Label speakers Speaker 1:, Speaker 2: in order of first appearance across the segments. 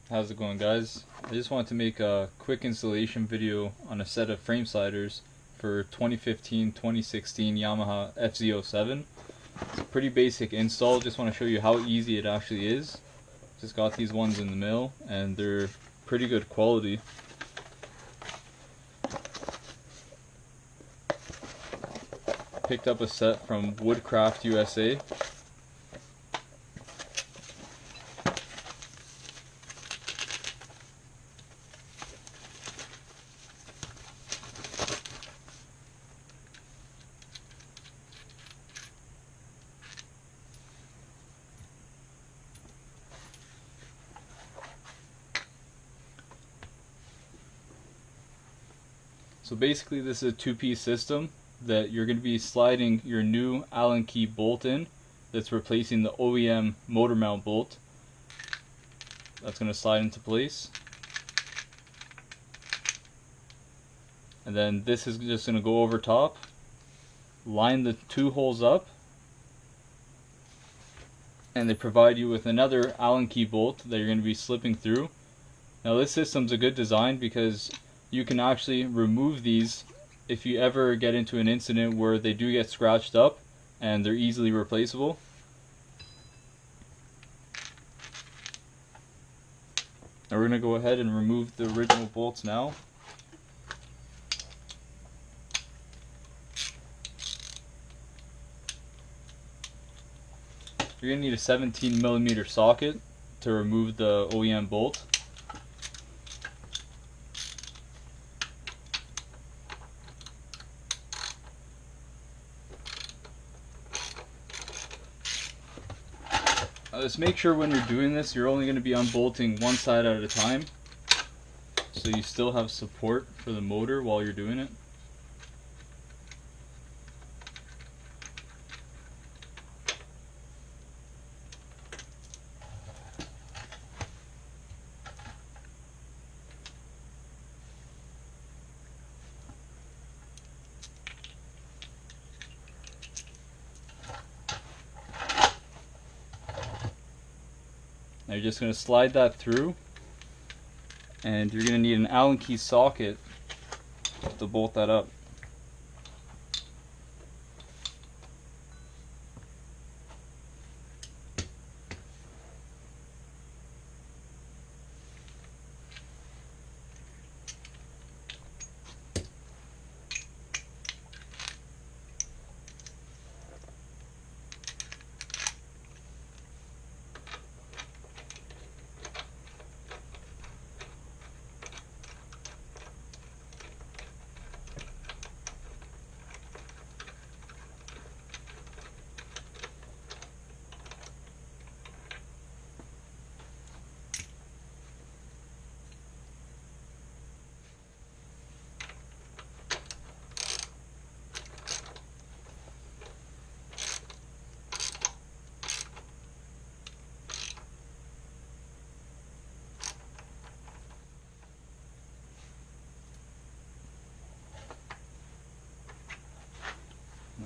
Speaker 1: How's it going, guys? I just wanted to make a quick installation video on a set of frame sliders for 2015-2016 Yamaha FZ-07. It's a pretty basic install. Just want to show you how easy it actually is. Just got these ones in the mail and they're pretty good quality. Picked up a set from WOODCRAFT USA. So basically this is a two-piece system that you're going to be sliding your new Allen key bolt in that's replacing the OEM motor mount bolt. That's going to slide into place. And then this is just going to go over top, line the two holes up, and they provide you with another Allen key bolt that you're going to be slipping through. Now this system's a good design because you can actually remove these if you ever get into an incident where they do get scratched up, and they're easily replaceable. Now we're going to go ahead and remove the original bolts now. You're going to need a 17mm socket to remove the OEM bolt. Just make sure when you're doing this, you're only going to be unbolting one side at a time, so you still have support for the motor while you're doing it. Now you're just going to slide that through, and you're going to need an Allen key socket to bolt that up.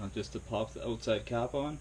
Speaker 1: Now just to pop the outside cap on.